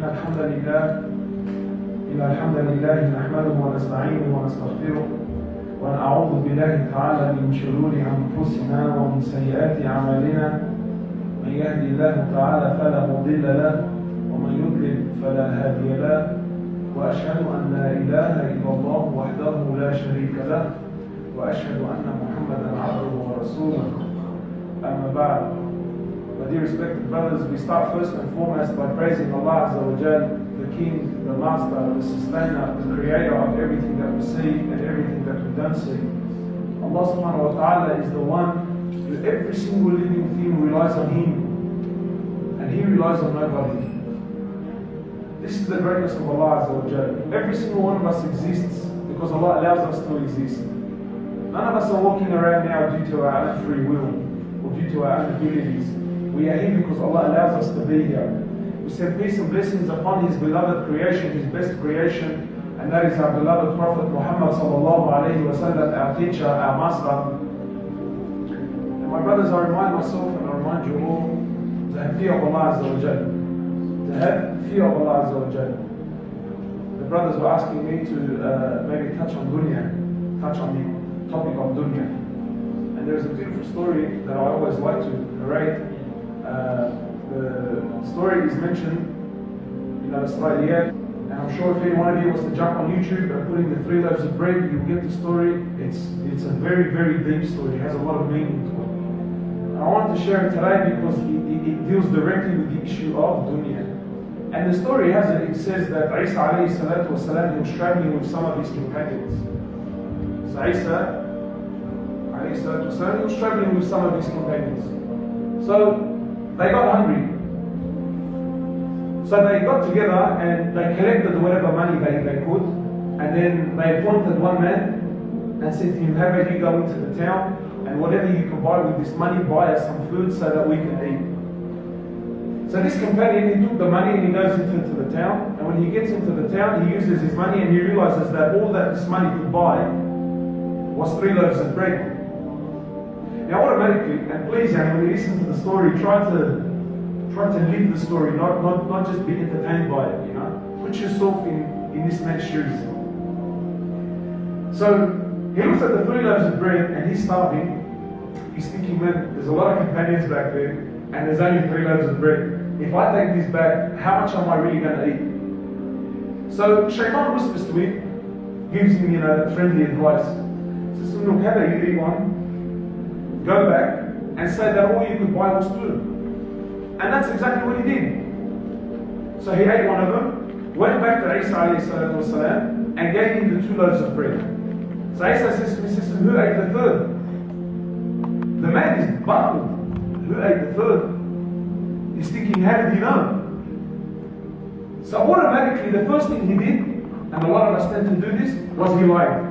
الحمد لله الحمد لله نحمده ونستعينه ونستغفره ونعوذ بالله تعالى من شرور أنفسنا ومن سيئات أعمالنا. من يهدي الله تعالى فلا مضل له ومن يضلل فلا هادي له، وأشهد أن لا إله إلا الله وحده لا شريك له، وأشهد أن محمدا عبده ورسوله. أما بعد. My dear respected brothers, we start first and foremost by praising Allah Azza wa Jal, the King, the Master, the Sustainer, the Creator of everything that we see and everything that we don't see. Allah subhanahu wa ta'ala is the one who every single living thing relies on Him, and He relies on nobody. This is the greatness of Allah Azza wa Jal. Every single one of us exists because Allah allows us to exist. None of us are walking around now due to our own free will or due to our own abilities. We are here because Allah allows us to be here. We send peace and blessings upon His beloved creation, His best creation, and that is our beloved Prophet Muhammad sallallahu alayhi wa sallam, our teacher, our master. And my brothers, I remind myself and I remind you all to have fear of Allah Azza wa Jal. To have fear of Allah Azza wa Jal. The brothers were asking me to maybe touch on dunya, touch on the topic of dunya. And there's a beautiful story that I always like to narrate. The story is mentioned in Al-Isra'iliyat, and I'm sure if any one of you was to jump on YouTube and put in the 3 loaves of bread, you'll get the story. It's a very, very deep story. It has a lot of meaning to it. And I wanted to share it today because it deals directly with the issue of dunya. And the story has it says that Isa alayhi salatu wasalam, he was traveling with some of his companions. So Isa alayhi salatu wasalam, he was traveling with some of his companions. So they got hungry. So they got together and they collected whatever money they could, and then they appointed one man and said to him, how about you go into the town and whatever you can buy with this money, buy us some food so that we can eat. So this companion, he took the money and he goes into the town, and when he gets into the town, he uses his money and he realizes that all that this money could buy was 3 loaves of bread. Now automatically, and please, when you listen to the story, try to live the story, not just be entertained by it, you know. Put yourself in this man's shoes. So he looks at the 3 loaves of bread and he's starving. He's thinking, man, there's a lot of companions back there and there's only 3 loaves of bread. If I take this back, how much am I really going to eat? So Shaitan whispers to him, gives him, friendly advice. Says, look, how about you eat one? Go back and say that all you could buy was 2. And that's exactly what he did. So he ate one of them, went back to Isa alayhi salatu wasalam, and gave him the 2 loaves of bread. So Isa says to me, who ate the 3rd? The man is baffled. Who ate the 3rd? He's thinking, how did he know? So automatically the first thing he did, and a lot of us tend to do this, was he lied.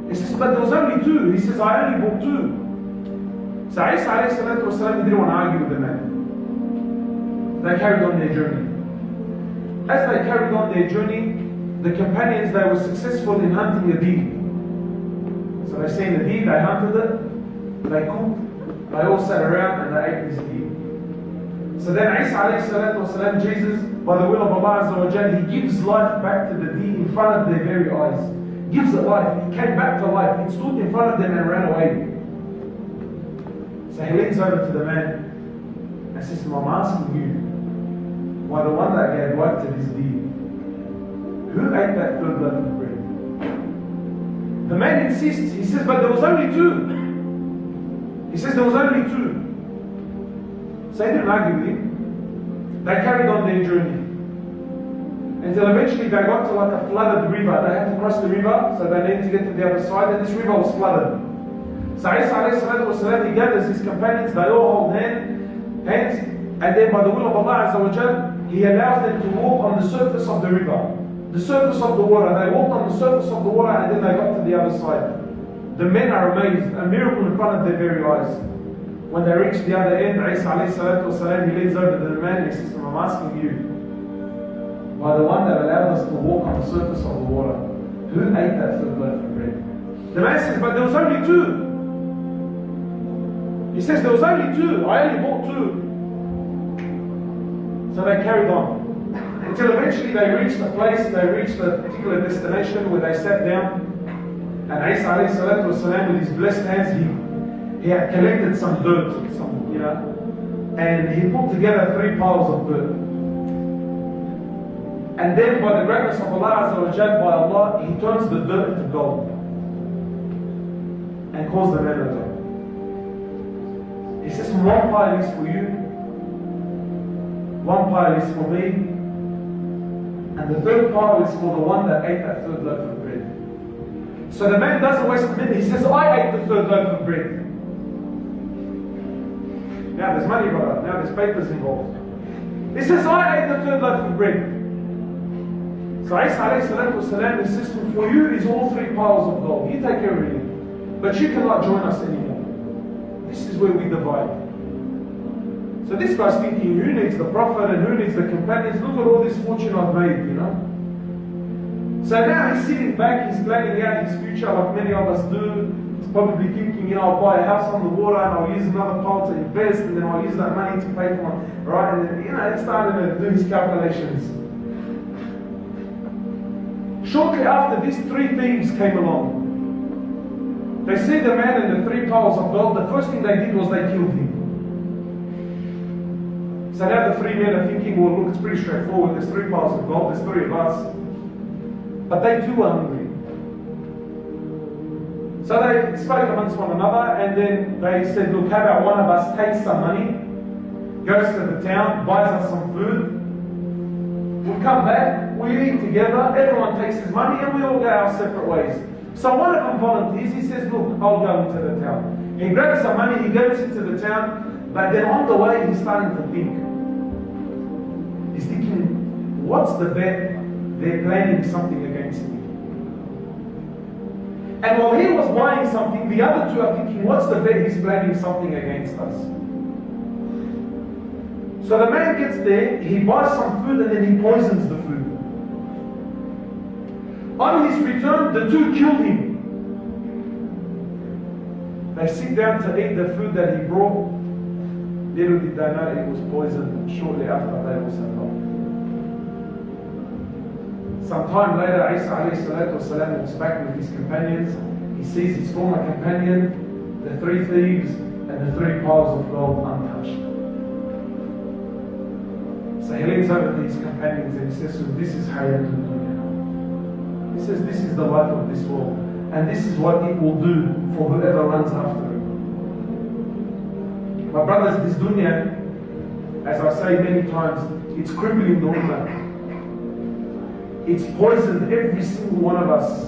He says, but there was only 2. He says, I only bought 2. So Isa alayhi salatu wasalam didn't want to argue with the man. They carried on their journey. As they carried on their journey, the companions, they were successful in hunting a deer. So they seen the deer, they hunted it, they cooked, they all sat around and they ate this deer. So then Isa alayhi salatu wasalam, Jesus, by the will of Allah Azza wa Jal, He gives life back to the deer in front of their very eyes. Gives it life. He came back to life. He stood in front of them and ran away. So he leans over to the man and says to him, I'm asking you, why the one that gave life to this deer, who ate that 3rd loaf of bread? The man insists. He says, but there was only 2. He says there was only 2. So he didn't argue with him. They carried on their journey until eventually they got to like a flooded river. They had to cross the river, so they needed to get to the other side, and this river was flooded. So Isa alayhi salatu wasalam, he gathers his companions, they all hold hands, and then by the will of Allah Azza wa Jal, He allows them to walk on the surface of the river, the surface of the water. They walked on the surface of the water and then they got to the other side. The men are amazed, a miracle in front of their very eyes. When they reach the other end, Isa alayhi salatu wasalam, he leans over to the man and he says to him, I'm asking you, by the one that allowed us to walk on the surface of the water, who ate that 3rd loaf of bread? The man says, but there was only 2. He says, there was only 2. I only bought 2. So they carried on. Until eventually they reached the place, they reached the particular destination where they sat down. And Isa alayhi salatu wasalam, with his blessed hands, he had collected some dirt, and he put together 3 piles of dirt. And then by the greatness of Allah Azza wa Jal, by Allah, he turns the dirt into gold and calls the man a job. He says, 1 pile is for you, 1 pile is for me, and the 3rd pile is for the one that ate that 3rd loaf of bread. So the man doesn't waste a minute. He says, I ate the 3rd loaf of bread. Now there's money, brother. Now there's papers involved. He says, I ate the 3rd loaf of bread. So Isa alayhi salatu wasalam insisted, for you is all 3 piles of gold. You take everything. But you cannot join us anymore. This is where we divide. So this guy's thinking, who needs the Prophet and who needs the companions? Look at all this fortune I've made, So now he's sitting back, he's planning out his future like many of us do. He's probably thinking, I'll buy a house on the water and I'll use another pile to invest and then I'll use that money to pay for my, right? And then, he started to do his calculations. Shortly after, these 3 thieves came along. They see the man in the 3 piles of gold. The first thing they did was they killed him. So now the 3 men are thinking, well, look, it's pretty straightforward. There's 3 piles of gold, there's 3 of us. But they too are hungry. So they spoke amongst one another, and then they said, look, how about one of us takes some money, goes to the town, buys us some food, we'll come back, we eat together, everyone takes his money, and we all go our separate ways. So one of them volunteers, he says, look, I'll go into the town. He grabs some money, he goes into the town, but then on the way he's starting to think. He's thinking, what's the bet? They're planning something against me. And while he was buying something, the other 2 are thinking, what's the bet? He's planning something against us. So the man gets there, he buys some food and then he poisons the food. On his return, the 2 killed him. They sit down to eat the food that he brought. Little did they know it was poisoned. Shortly after, they also died. Some time later, Isa alayhi salatu wasalam walks back with his companions. He sees his former companion, the 3 thieves, and the 3 piles of gold untouched. So he leans over to his companions and he says, so this is Hayatul Dunya. He says, this is the life of this world. And this is what it will do for whoever runs after it. My brothers, this dunya, as I say many times, it's crippling the ummah. It's poisoned every single one of us.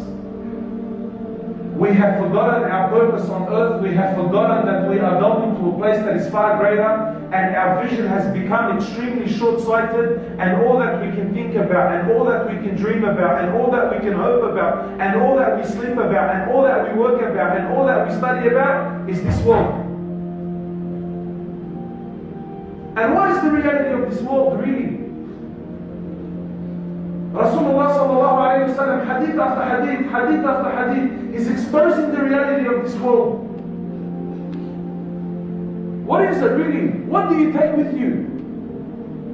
We have forgotten our purpose on earth. We have forgotten that we are going to a place that is far greater, and our vision has become extremely short-sighted, and all that we can think about, and all that we can dream about, and all that we can hope about, and all that we sleep about, and all that we work about, and all that we study about is this world. And what is the reality of this world really? Rasulullah sallallahu alayhi wa sallam, hadith after hadith, hadith after hadith, is exposing the reality of this world. What is it really? What do you take with you?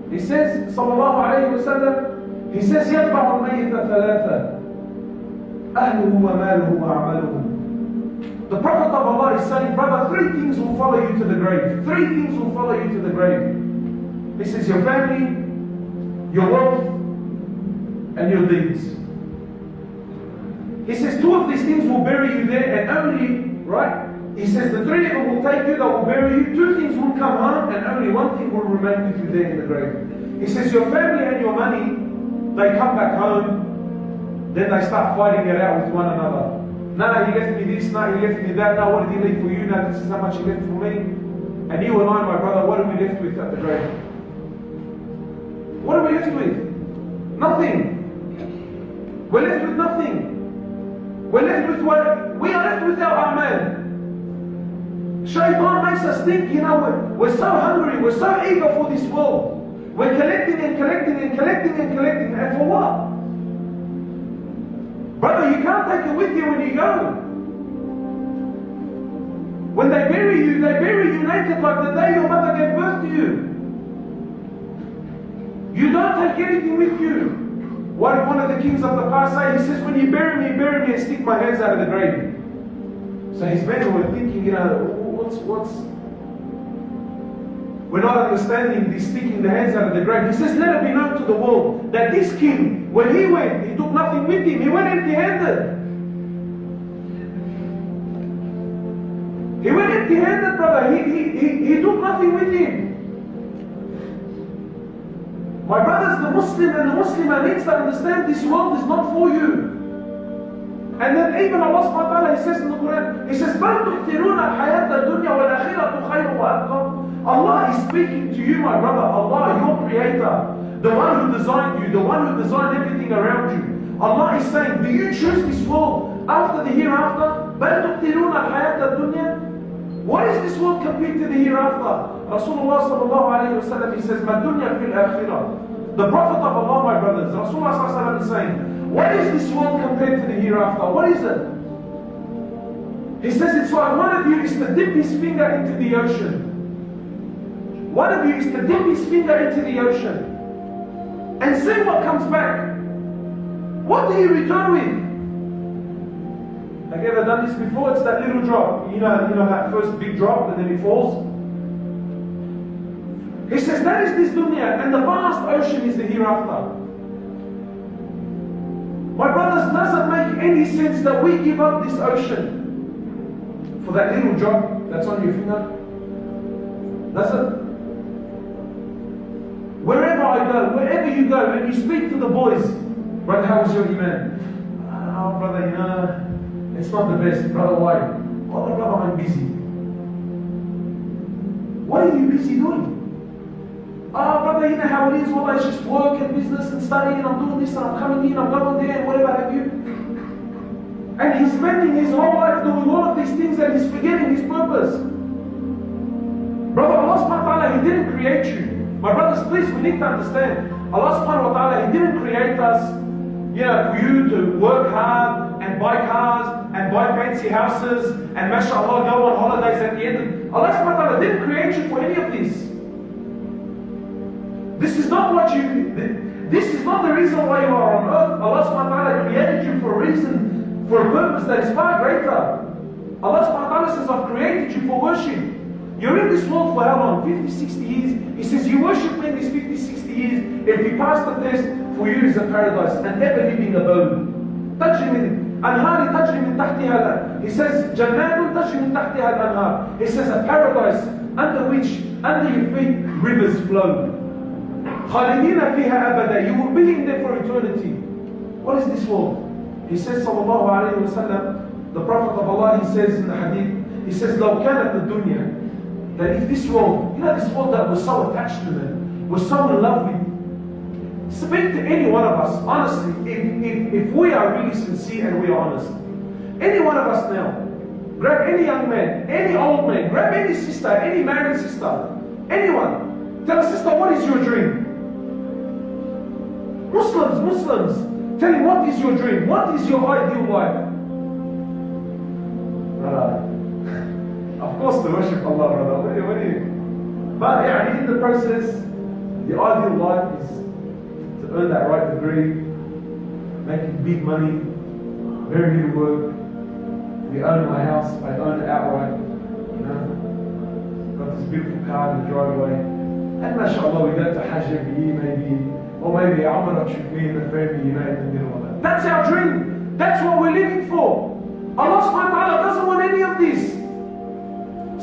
He says, sallallahu alayhi wa sallam, he says, يَتْبَعُ الْمَيِّتَ ثَلَاثًا أَهْلُهُ وَمَالُهُ وَعَمَلُهُ. The Prophet of Allah is saying, brother, 3 things will follow you to the grave. 3 things will follow you to the grave. He says, your family, your wealth, and your deeds. He says 2 of these things will bury you there, and only, right? He says the 3 of them will take you, that will bury you. 2 things will come home, and only 1 thing will remain with you there in the grave. He says your family and your money, they come back home, then they start fighting it out with one another. No, he left me this, no, he left me that, no, what did he leave for you? No, this is how much he left for me. And you and I, my brother, what are we left with at the grave? What are we left with? Nothing. We're left with nothing. We're left with what? We are left with our amal. Shaitan makes us think, we're so hungry, we're so eager for this world. We're collecting and collecting and collecting and collecting, and for what? Brother, you can't take it with you when you go. When they bury you naked like the day your mother gave birth to you. You don't take anything with you. What did one of the kings of the past say? He says, when you bury me and stick my hands out of the grave. So his men were thinking, we're not understanding this sticking the hands out of the grave. He says, let it be known to the world that this king, when he went, he took nothing with him. He went empty-handed. He went empty-handed, brother. He took nothing with him. My brothers, the Muslim and the Muslimah needs to understand this world is not for you. And then even Allah subhanahu wa ta'ala, He says in the Quran, He says, بَلْ تُؤْثِرُونَ الْحَيَاةَ الدُّنْيَا وَالْآخِرَةُ خَيْرٌ وَأَبْقَى. Allah is speaking to you, my brother. Allah, your creator, the one who designed you, the one who designed everything around you. Allah is saying, do you choose this world after the hereafter? بَلْ تُؤْثِرُونَ الْحَيَاةَ الدُّنْيا. What is this world compared to the hereafter? Rasulullah sallallahu alayhi wa sallam, he says, مَا الدُّنْيَا فِي الْآخِرَةِ. The Prophet of Allah, my brothers, Rasulullah sallallahu alayhi wa sallam is saying, what is this world compared to the hereafter? What is it? He says it's like one of you is to dip his finger into the ocean. One of you is to dip his finger into the ocean and see what comes back. What do you return with? Have you ever done this before? It's that little drop. You know that first big drop and then it falls? He says that is this dunya, and the vast ocean is the hereafter. My brothers, does it make any sense that we give up this ocean for that little drop that's on your finger? Does it? Wherever I go, wherever you go, and you speak to the boys, brother, how was your iman? Oh, brother, it's not the best. Brother, why? Oh, brother, I'm busy. What are you busy doing? Oh, brother, you know how it is. Well, it's just work and business and study, and I'm doing this and I'm coming in, I'm going there, and whatever have you. And he's spending his whole life doing all of these things and he's forgetting his purpose. Brother, Allah subhanahu wa ta'ala, He didn't create you. My brothers, please, we need to understand. Allah subhanahu wa ta'ala, He didn't create us, for you to work hard and buy cars and buy fancy houses and mashallah go on holidays at the end. Allah subhanahu wa ta'ala didn't create you for any of this. This is not this is not the reason why you are on earth. Allah subhanahu wa ta'ala created you for a reason, for a purpose that is far greater. Allah subhanahu wa ta'ala says, I've created you for worship. You're in this world for how long? 50, 60 years. He says, you worship me in these 50, 60 years. If you pass the test, for you is a paradise, an ever-living abode. تجري من أنهار تجري من تحتها. He says, جنات تجري من تحتها الأنهار. He says, a paradise under your feet, rivers flow. خالدين فيها أبدا. You will be in there for eternity. What is this world? He says, sallallahu alayhi wa sallam, the Prophet of Allah, he says in the hadith, he says, لو كانت الدنيا, that if this world, this world that we're so attached to it, we're so in love with, speak to any one of us, honestly, if we are really sincere and we are honest. Any one of us now, grab any young man, any old man, grab any sister, any married sister, anyone, tell a sister, what is your dream? Muslims, tell him, what is your dream? What is your ideal life? Of course, to worship Allah, brother. But in the process, the ideal life is to earn that right degree, making big money, very little work. We own my house, I own it outright. Got this beautiful car in the driveway. And mashallah, we go to Hajj every year, maybe. Or maybe Umrah should be in the family, in the middle of that. That's our dream. That's what we're living for. Allah subhanahu wa ta'ala doesn't want any of this.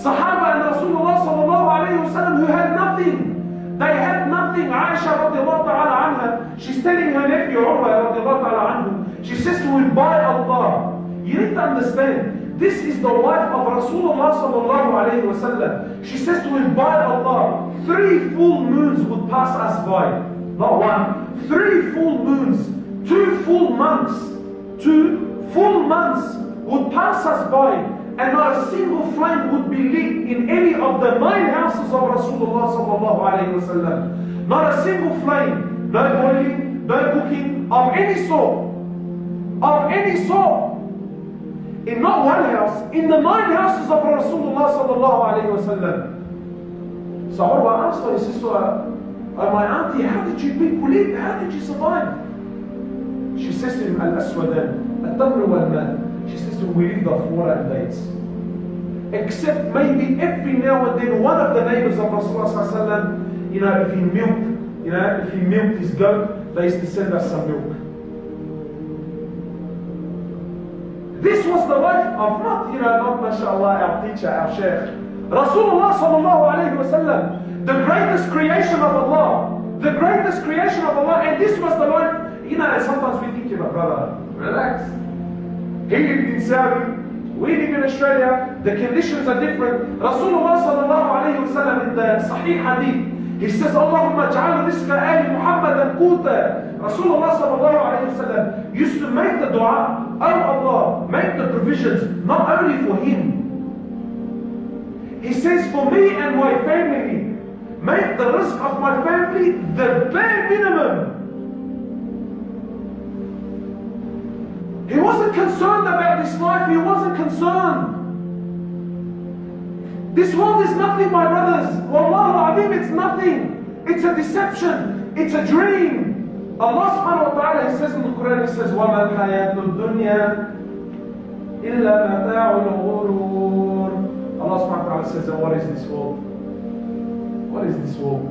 Sahaba and Rasulullah sallallahu alayhi wa sallam who had nothing. They had nothing. Aisha radiallahu ta'ala anha, she's telling her nephew Umar radiallahu ta'ala anhu, she says to him, by Allah. You need to understand, this is the wife of Rasulullah sallallahu alayhi wa sallam. She says to him, by Allah, 3 full moons would pass us by. Not one, 3 full moons, 2 full months, 2 full months would pass us by, and not a single flame would be lit in any of the 9 houses of Rasulullah sallallahu alayhi wa sallam. Not a single flame, no boiling, no cooking, of any sort. Of any sort. In not one house, in the 9 houses of Rasulullah sallallahu alayhi wa sallam. So Urwa asked her, he says to her, Oh, my auntie, how did you people live? How did you survive? She says to him, Al-Aswadan, Al-Tamr wal-Man. She says to him, we lived off water and dates. Except maybe every now and then one of the neighbors of Rasulullah, if he milked his goat, they used to send us some milk. This was the life of not mashallah, our teacher, our sheikh. Rasulullah sallallahu alayhi wa sallam, the greatest creation of Allah. The greatest creation of Allah, and this was the life. Sometimes we think, brother, relax. He lived in Saudi, we live in Australia, the conditions are different. Rasulullah sallallahu alayhi wa sallam in the Sahih Hadith, he says, Allahumma ja'al rizqa ali Muhammadan quta. Rasulullah sallallahu alayhi wa sallam used to make the dua, oh Allah, make the provisions, not only for him. He says, for me and my family, make the rizq of my family the bare minimum. He wasn't concerned about this life, he wasn't concerned. This world is nothing, my brothers. Wallahu al-Azim, it's nothing. It's a deception. It's a dream. Allah subhanahu wa ta'ala, He says in the Quran, He says, وَمَا الْحَيَاةُ الدُّنْيَا إِلَّا مَتَاعُ الْغُرُورِ. Allah subhanahu wa ta'ala says, and what is this world? What is this world?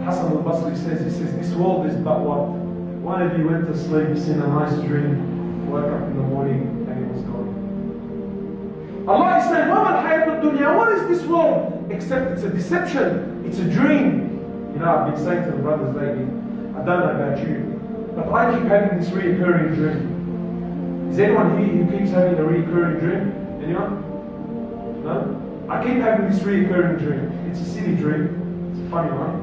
Hassan al-Basri says, he says, this world is but what? One of you went to sleep, seen a nice dream, woke up in the morning, and it was gone. Allah is saying, وَمَا الْحَيَاةُ الدُّنْيَا. What is this world? Except it's a deception, it's a dream. I've been saying to the brothers lately, I don't know about you, but I keep having this recurring dream. Is anyone here who keeps having a recurring dream? Anyone? No? I keep having this recurring dream. It's a silly dream, it's a funny one.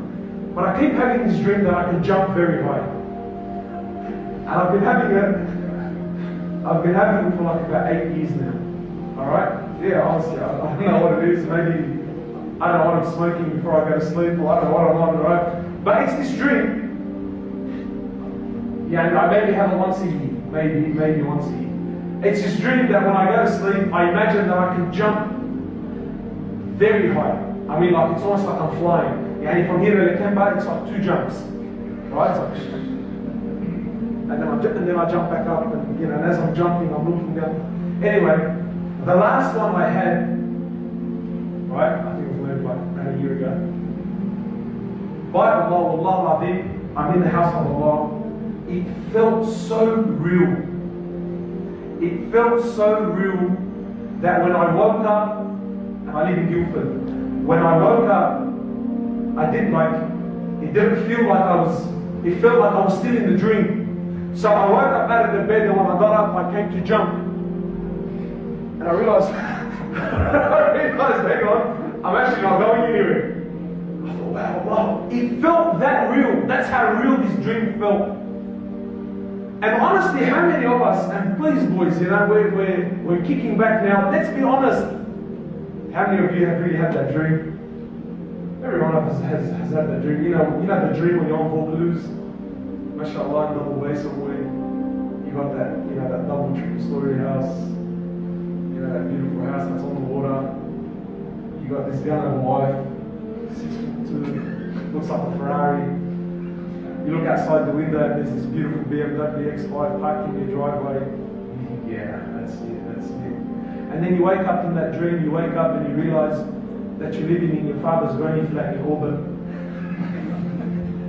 But I keep having this dream that I can jump very high. And I've been having it for like about 8 years now. Alright? Yeah, honestly, I don't know what it is. Maybe I don't know what I'm smoking before I go to sleep, or I don't know what I'm on, right? But it's this dream. Yeah, and I maybe have it once a year. Maybe once a year. It's this dream that when I go to sleep, I imagine that I can jump very high. I mean, like it's almost like I'm flying. Yeah, and from here to Lekemba, it's like 2 jumps. Right? It's like, and then I jump back up, and as I'm jumping, I'm looking down. Anyway, the last one I had, right? I think it was maybe like about a year ago. By Allah, Wallah Azim, I'm in the house of Allah. It felt so real. It felt so real that when I woke up, and I live in Guildford, when I woke up, it didn't feel like it felt like I was still in the dream. So I woke up out of the bed, and when I got up, I came to jump. And I realized, hang on, I'm actually not going anywhere. I thought, wow, it felt that real. That's how real this dream felt. And honestly, how many of us, and please boys, we're kicking back now, let's be honest. How many of you have really had that dream? Every one of us has had that dream. You know the dream when you're on Vaucluse? MashaAllah, in Double Bay somewhere. You got that, that double triple story house. That beautiful house that's on the water. You got this young wife, 6'2", looks like a Ferrari. You look outside the window and there's this beautiful BMW X5 parked in your driveway. You think, yeah, that's it. And then you wake up in that dream, you wake up and you realize that you're living in your father's granny flat in Auburn.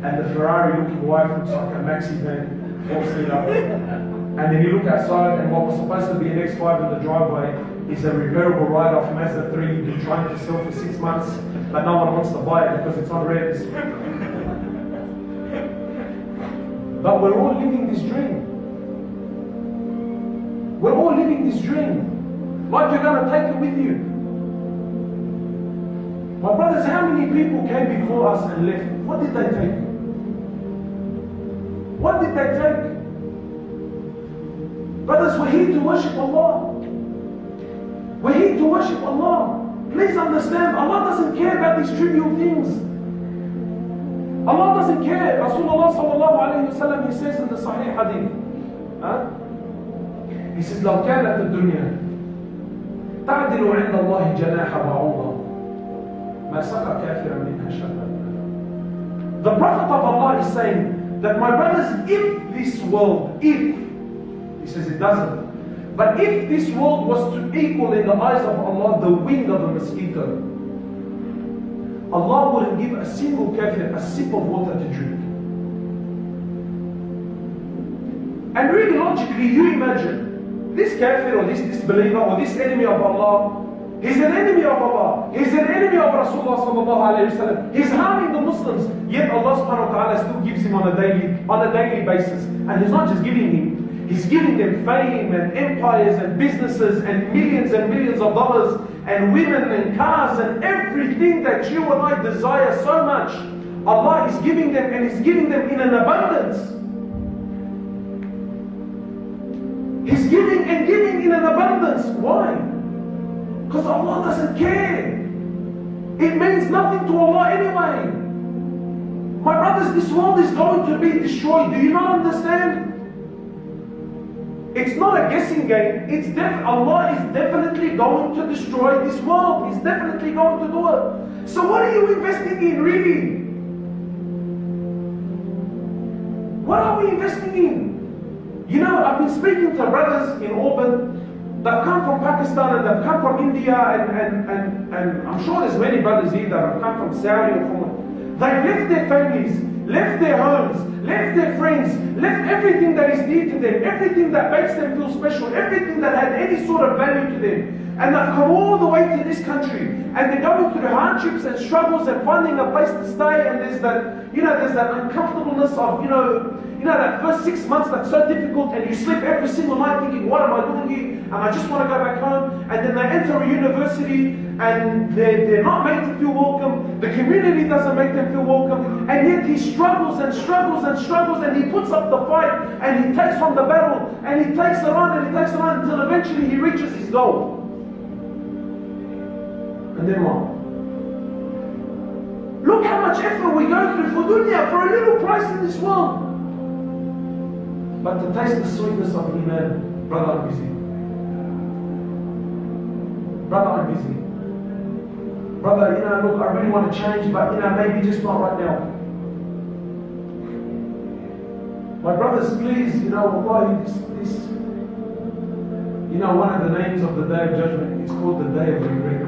And the Ferrari looking wife looks like a maxi van, all set up. And then you look outside and what was supposed to be an X5 in the driveway is a repairable write-off Mazda 3 you've been trying to sell for 6 months, but no one wants to buy it because it's on revs. But we're all living this dream. We're all living this dream. Like you're going to take it with you. My brothers, how many people came before us and left? What did they take? What did they take? Brothers, we're here to worship Allah. We're here to worship Allah. Please understand, Allah doesn't care about these trivial things. Allah doesn't care. Rasulullah sallallahu alayhi wa sallam, he says in the Sahih Hadith, he says, لو كانت الدنيا تعدل عند الله جناح بعوضة ما سقى كافرا منها شربا. The Prophet of Allah is saying that, my brothers, if this world, he says it doesn't, but if this world was to equal in the eyes of Allah the wing of a mosquito, Allah wouldn't give a single kafir a sip of water to drink. And really logically, you imagine, this kafir or this disbeliever or this enemy of Allah, he's an enemy of Allah, he's an enemy of Rasulullah sallallahu alayhi wa sallam, he's harming the Muslims, yet Allah subhanahu wa ta'ala still gives him on a daily basis. And he's not just giving him, he's giving them fame and empires and businesses and millions of dollars and women and cars and everything that you and I desire so much. Allah is giving them, and He's giving them in an abundance. He's giving and giving in an abundance. Why? Because Allah doesn't care. It means nothing to Allah anyway. My brothers, this world is going to be destroyed. Do you not understand? It's not a guessing game. Allah is definitely going to destroy this world. He's definitely going to do it. So what are you investing in, really? What are we investing in? You know, I've been speaking to brothers in Auburn that come from Pakistan and that come from India and I'm sure there's many brothers here that have come from Saudi or from... They've left their families, left their homes, left their friends, left everything that is dear to them, everything that makes them feel special, everything that had any sort of value to them. And they've come all the way to this country, and they're going through the hardships and struggles and finding a place to stay, and there's that, there's that uncomfortableness of, that first 6 months that's so difficult, and you sleep every single night thinking, what am I doing here? And I just want to go back home. And then they enter a university, and they're not made to feel welcome. The community doesn't make them feel welcome. And yet he struggles and struggles and struggles, and he puts up the fight, and he takes from the battle, and he takes it on, and he takes it on until eventually he reaches his goal. And then what? Look how much effort we go through for dunya, for a little price in this world. But to taste the sweetness of Iman, brother, I'm busy. Brother, I'm busy. Brother, look, I really want to change, but maybe just not right now. My brothers, please, wallahi, this one of the names of the Day of Judgment, it's called the Day of Regret.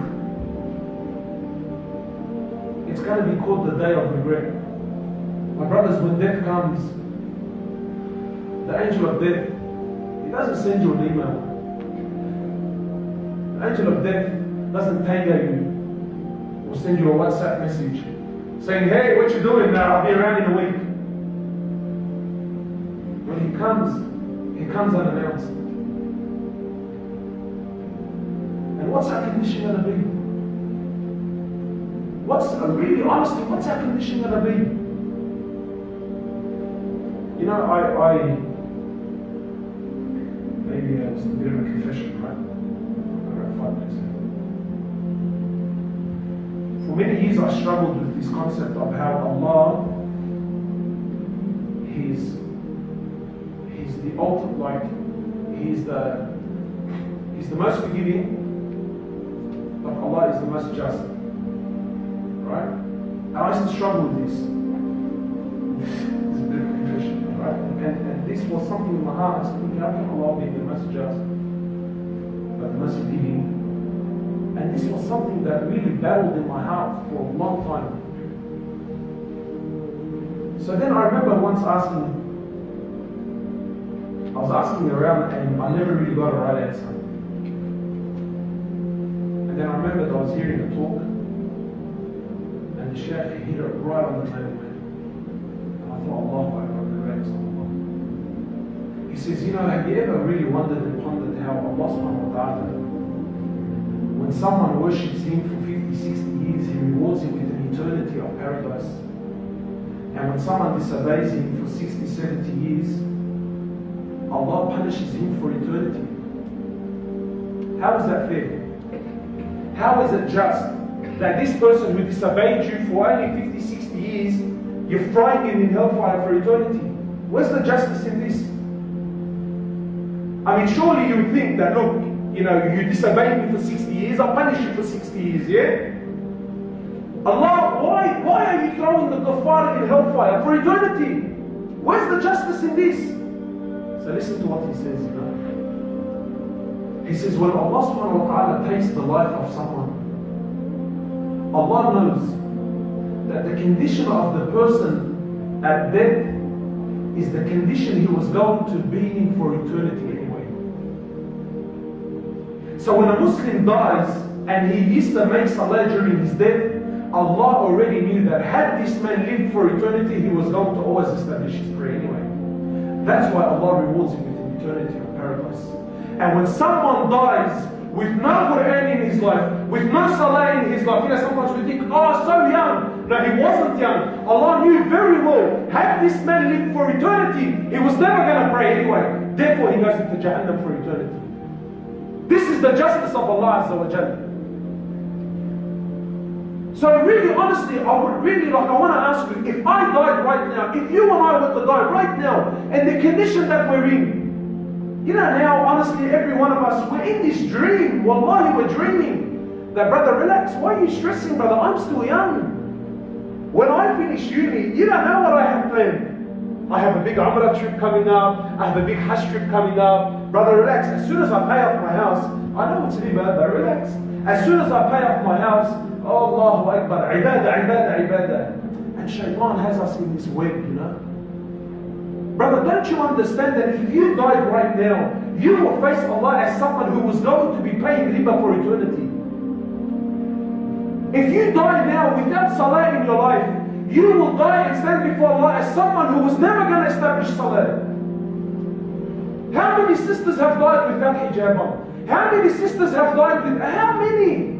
It's going to be called the Day of Regret. My brothers, when death comes, the angel of death, he doesn't send you an email. The angel of death doesn't tango you or send you a WhatsApp message saying, hey, what you doing now? I'll be around in a week. When he comes unannounced. And what's our condition going to be? Really honestly, what's our condition going to be? Maybe it's a bit of a confession, right? About 5 minutes. For many years I struggled with this concept of how Allah, He's the ultimate, He's the most forgiving, but Allah is the most just. Right? And I used to struggle with this. It's a bit of a confession, right? And this was something in my heart. I was thinking, how can Allah be the most just, but the most forgiving? And this was something that really battled in my heart for a long time. So then I remember once I was asking around, and I never really got a right answer. And then I remembered I was hearing a talk, and the Shaykh hit it right on the nail. And I thought, Allah, he says, have you ever really wondered and pondered how Allah subhanahu wa ta'ala, when someone worships Him for 50, 60 years, He rewards him with an eternity of paradise. And when someone disobeys Him for 60, 70 years, Allah punishes him for eternity. How is that fair? How is it just that this person who disobeyed you for only 50, 60 years, you're throwing him in hellfire for eternity? Where's the justice in this? I mean, surely you would think that, look, you disobeyed me for 60 years, I'll punish you for 60 years, yeah? Allah, why Why are you throwing the kuffar in hellfire for eternity? Where's the justice in this? So listen to what he says, you know. He says, when Allah subhanahu wa ta'ala takes the life of someone, Allah knows that the condition of the person at death is the condition he was going to be in for eternity anyway. So when a Muslim dies and he used to make salah during his death, Allah already knew that had this man lived for eternity, he was going to always establish his prayer anyway. That's why Allah rewards him with eternity of paradise. And when someone dies with no Quran in his life, with no salah in his life, you know, sometimes we think, oh, so young. No, he wasn't young. Allah knew very well, had this man lived for eternity, he was never going to pray anyway. Therefore, he goes into Jahannam for eternity. This is the justice of Allah Azza wa Jalla. So really, honestly, I want to ask you, if I died right now, if you and I were to die right now, and the condition that we're in, you know, now, honestly, every one of us, we're in this dream. Wallahi, we're dreaming. That, brother, relax. Why are you stressing, brother? I'm still young. When I finish uni, you don't know what I have planned. I have a big Umrah trip coming up. I have a big Hajj trip coming up. Brother, relax. As soon as I pay off my house, I know it's to be bad, but relax. As soon as I pay off my house, Allahu Akbar, ibadah, ibadah, ibadah. And shaitan has us in this web, you know. Brother, don't you understand that if you died right now, you will face Allah as someone who was going to be paying riba for eternity. If you die now without salah in your life, you will die and stand before Allah as someone who was never going to establish salah. How many sisters have died without hijab on? How many sisters have died with... How many?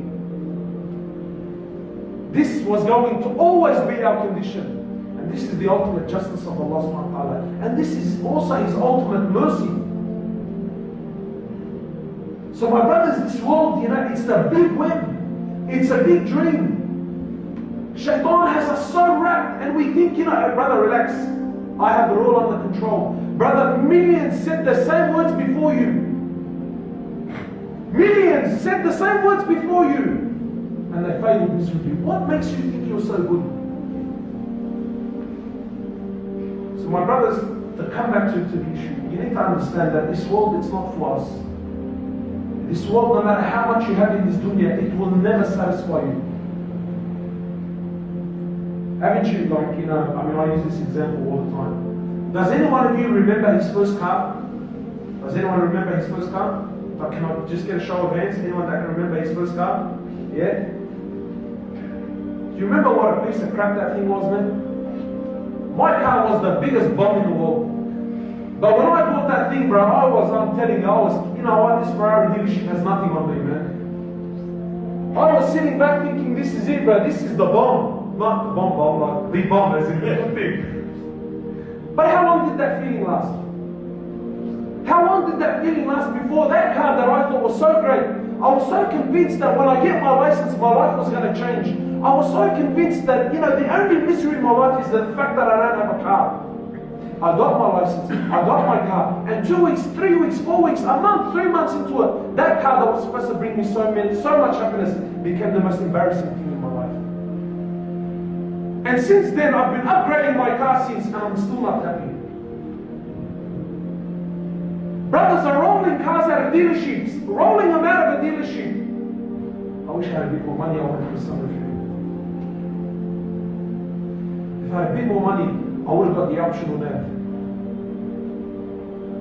This was going to always be our condition. And this is the ultimate justice of Allah subhanahu wa ta'ala. And this is also His ultimate mercy. So my brothers, this world, you know, it's a big web. It's a big dream. Shaitan has us so wrapped, and we think, you know, brother, relax. I have it all under control. Brother, millions said the same words before you. Millions said the same words before you. And they failed miserably. What makes you think you're so good? So my brothers, to come back to the issue, you need to understand that this world, it's not for us. This world, no matter how much you have in this dunya, it will never satisfy you. Haven't you, like, you know, I mean, I use this example all the time. Does any one of you remember his first car? Does anyone remember his first car? Like, can I just get a show of hands? Anyone that can remember his first car? Yeah? Do you remember what a piece of crap that thing was, man? My car was the biggest bomb in the world. But when I bought that thing, bro, I'm telling you, you know what, this Ferrari dealership has nothing on me, man. I was sitting back thinking, this is it, bro, this is the bomb. Not the bomb, like the bomb as in the thing. But how long did that feeling last? How long did that feeling last before that car that I thought was so great? I was so convinced that when I get my license, my life was going to change. I was so convinced that, you know, the only misery in my life is the fact that I don't have a car. I got my license, I got my car, and 2 weeks, 3 weeks, 4 weeks, a month, 3 months into it, that car that was supposed to bring me so much happiness became the most embarrassing thing in my life. And since then, I've been upgrading my car since, and I'm still not happy. Brothers are rolling cars out of dealerships, rolling them out of a dealership. I wish I had a bit more money, I went for some of you. If I had a bit more money, I would have got the optional nav.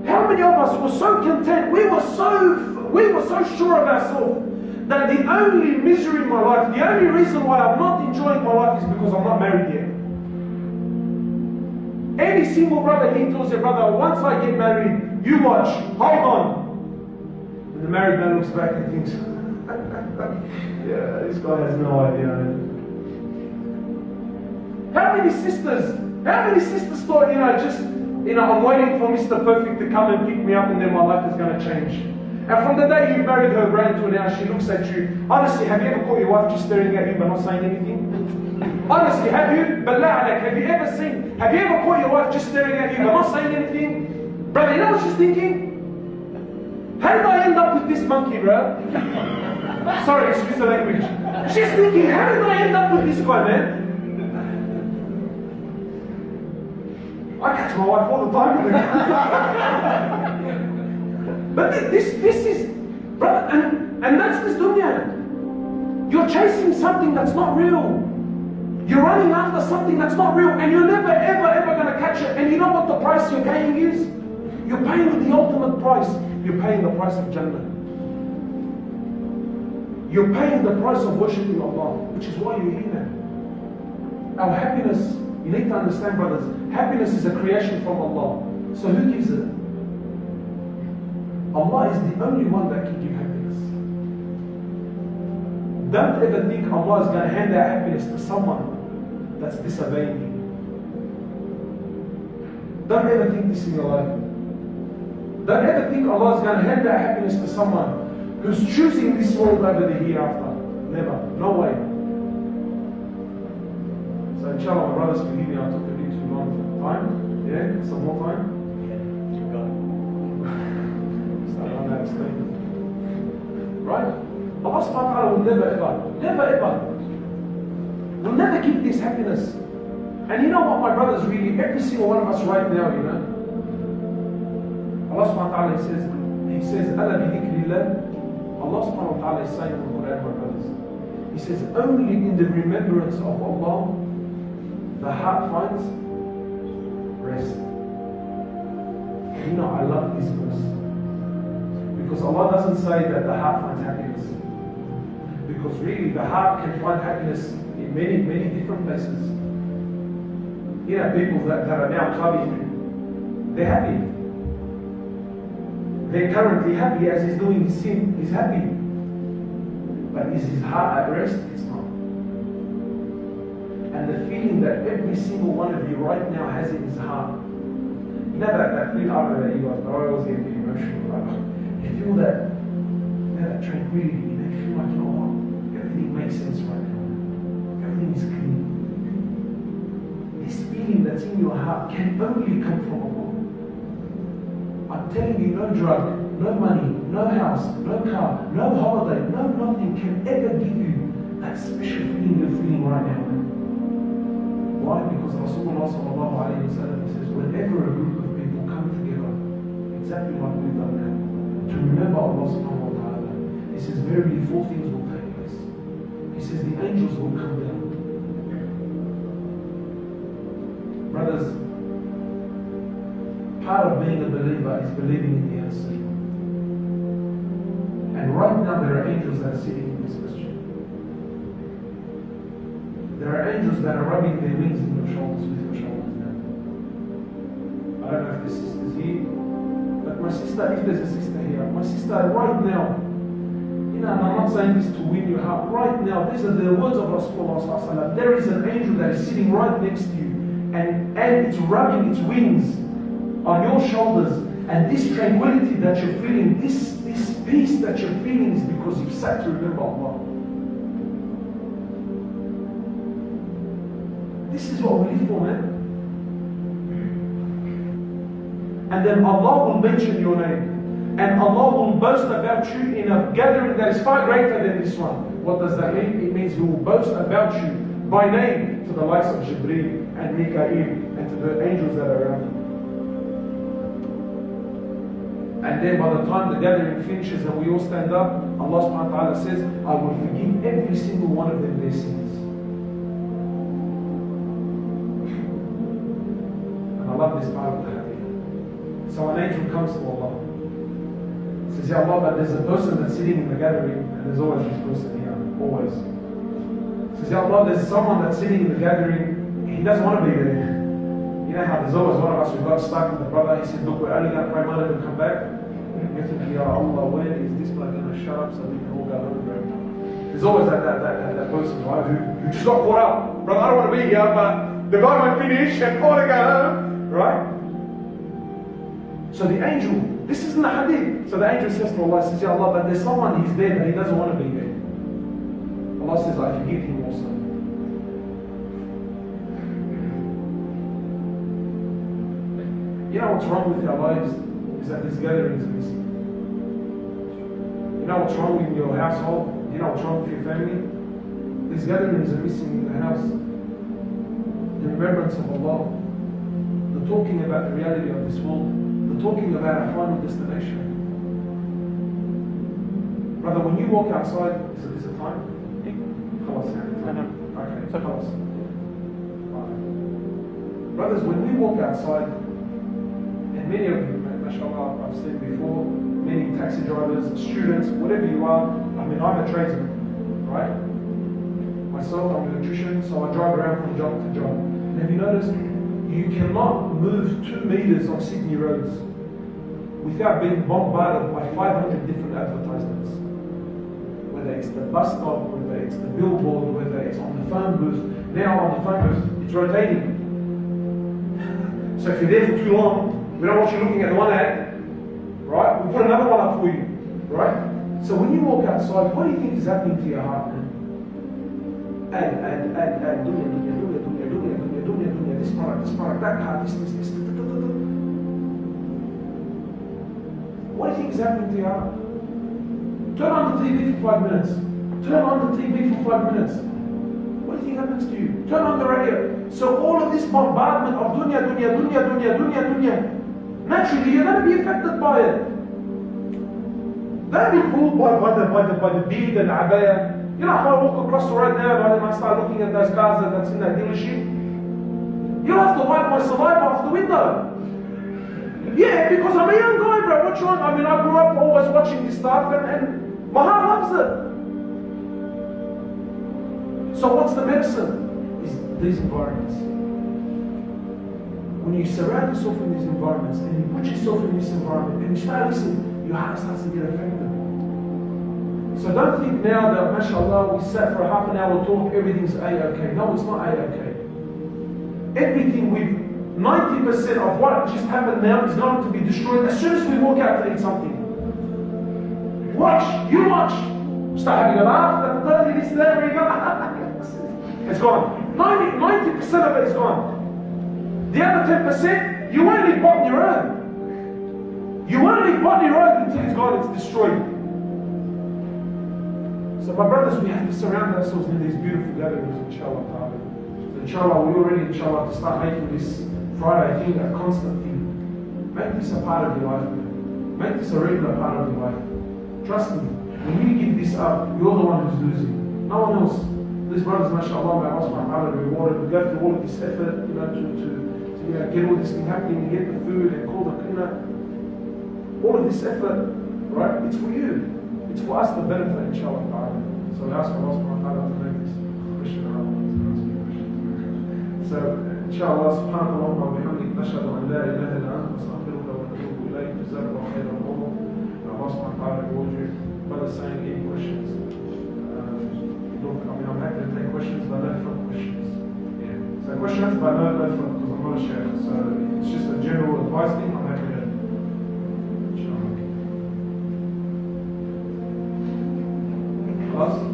How many of us were so content, we were so sure of ourselves that the only misery in my life, the only reason why I'm not enjoying my life is because I'm not married yet. Any single brother here tells their brother, once I get married, you watch, hold on. And the married man looks back and thinks, yeah, this guy has no idea. How many sisters thought, I'm waiting for Mr. Perfect to come and pick me up and then my life is going to change. And from the day you married her brand to now, she looks at you. Honestly, have you ever caught your wife just staring at you but not saying anything? Honestly, have you? Have you ever caught your wife just staring at you but not saying anything? Brother, you know what she's thinking? How did I end up with this monkey, bro? Sorry, excuse the language. She's thinking, how did I end up with this guy, man? I catch my wife all the time in the car. But this is, brother, and that's this dunya. You're chasing something that's not real. You're running after something that's not real, and you're never, ever going to catch it. And you know what the price you're paying is? You're paying the ultimate price. You're paying the price of Jannah. You're paying the price of worshipping Allah, which is why you're here now. Our happiness, you need to understand, brothers, happiness is a creation from Allah. So who gives it? Allah is the only one that can give happiness. Don't ever think Allah is going to hand out happiness to someone that's disobeying Him. Don't ever think this in your life. Don't ever think Allah is going to hand out happiness to someone who's choosing this world over the hereafter. Never. No way. So inshallah, my brothers, forgive me, I took a bit too long time. Yeah? Some more time? Yeah, you got it. Start on that statement. Right? Allah subhanahu wa ta'ala will never ever will never give this happiness. And you know what, my brothers, really, every single one of us right now, you know, Allah subhanahu wa ta'ala says, Ala bi dhikrillah. Allah subhanahu wa ta'ala is saying in the Quran, my brothers, He says, only in the remembrance of Allah, the heart finds rest. You know, I love this verse. Because Allah doesn't say that the heart finds happiness. Because really, the heart can find happiness in many, many different places. You know, people that are now clubbing, they're happy. They're currently happy as he's doing his sin, he's happy. But is his heart at rest? It's not. And the feeling that every single one of you right now has in his heart, you know that feeling that you guys, I always get emotional, right? You feel that, that tranquility, you feel like, you know what? Everything makes sense right now. Everything is clean. This feeling that's in your heart can only come from Allah. I'm telling you, no drug, no money, no house, no car, no holiday, no nothing can ever give you that special feeling you're feeling right now. Why? Because Rasulullah sallallahu alayhi wa sallam says, whenever a group of people come together, exactly like we've done now, to remember Allah subhanahu wa ta'ala, He says, verily 4 things will take place. He says, the angels will come down. Brothers, part of being a believer is believing in the unseen. And right now there are angels that are sitting in this masjid. There are angels that are rubbing their wings in your shoulders with your shoulders now. I don't know if the sister's here, but my sister, if there's a sister here, my sister right now, you know, and I'm not saying this to win your heart, right now, these are the words of Rasulullah. There is an angel that is sitting right next to you, and it's rubbing its wings on your shoulders, and this tranquility that you're feeling, this peace that you're feeling is because you've sat to remember Allah. This is what we live for, man. And then Allah will mention your name, and Allah will boast about you in a gathering that is far greater than this one. What does that mean? It means He will boast about you by name to the likes of Jibreel and Mikael and to the angels that are around you. And then by the time the gathering finishes and we all stand up, Allah subhanahu wa ta'ala says, I will forgive every single one of them their sins. And I love this part of the hadith. So an angel comes to Allah. He says, Ya Allah, but there's a person that's sitting in the gathering, and there's always this person here, always. He says, Ya Allah, there's someone that's sitting in the gathering, he doesn't want to be there. You know how there's always one of us who got stuck with the brother, he said, look, we're only going to pray one of them come back. You think, Ya Allah, when is this bloke going to shut up so we can all go home, bro? There's always that person, right, who just got caught up. Brother, I don't want to be here, but the guy won't finish and all to go home, right? So the angel, this isn't the hadith. So the angel says to Allah, says, Ya Allah, but there's someone, he's there, but he doesn't want to be there. Allah says, I forgive him also. You know what's wrong with our lives is that this gathering is missing. You know what's wrong with your household? You know what's wrong with your family? These gatherings are missing in the house. The remembrance of Allah, the We're talking about the reality of this world. We're talking about our final destination. Brother, when you walk outside, is it time? Close. Okay, so close. Brothers, when we walk outside, and many of you, mashallah, I've said before, many taxi drivers, students, whatever you are, I mean, I'm a tradesman, right? Myself, I'm an electrician, so I drive around from job to job. And have you noticed, you cannot move 2 meters on Sydney roads without being bombarded by 500 different advertisements. Whether it's the bus stop, whether it's the billboard, whether it's on the phone booth. Now on the phone booth, it's rotating. So if you're there for too long, we don't want you looking at the one ad, right? We'll put another one up for you, right? So when you walk outside, what do you think is happening to your heart, man? And dunya, this product, that car, this. What do you think is happening to your heart? Turn on the TV for 5 minutes. Turn on the TV for 5 minutes. What do you think happens to you? Turn on the radio. So all of this bombardment of dunya. Naturally, you're going to be affected by it. Don't be fooled by the bead and abaya. You know, if I walk across the road now and I start looking at those cars that's in that dealership, you'll have to wipe my saliva off the window. Yeah, because I'm a young guy, bro. What's wrong? I mean, I grew up always watching this stuff and my heart loves it. So what's the medicine? Is these environments. When you surround yourself in these environments and you put yourself in this environment and you start listening, your heart starts to get affected. So don't think now that, mashallah, we sat for a half an hour talk, everything's A-okay. No, it's not A-okay. Everything 90% of what just happened now is going to be destroyed as soon as we walk out to eat something. Watch, you watch. Start having a laugh, this, there, we go. It's gone. 90% of it is gone. The other 10%, you won't leave bottom your own. You won't leave bottom your own until it's gone, it's destroyed. So my brothers, we have to surround ourselves in these beautiful gatherings, inshallah. So inshallah, we already, inshallah, to start making this Friday thing a constant thing. Make this a part of your life, man. Make this a regular part of your life. Trust me, when you give this up, you're the one who's losing. No one else. These brothers, mashallah, may Allah subhanahu wa ta'ala rewarded. We go through all of this effort, to get all this thing happening, and get the food and call the cleaner. All of this effort, right? It's for you. It's for us to benefit, inshallah. So we ask Allah subhanahu wa ta'ala to make this question around. So, inshallah, subhanahu wa bihamdik, nashhadu an la ilaha illa anta, nastaghfiruka wa natubu ilayk, jazakallahu khairan wa Allah subhanahu wa ta'ala reward you. Brothers saying any questions? Look, I mean, I'm happy to take questions, but no further questions. Yeah. So questions, but no further, because I'm not a sheikh. So if it's just a general advice thing, I'm happy to. Inshallah. Class?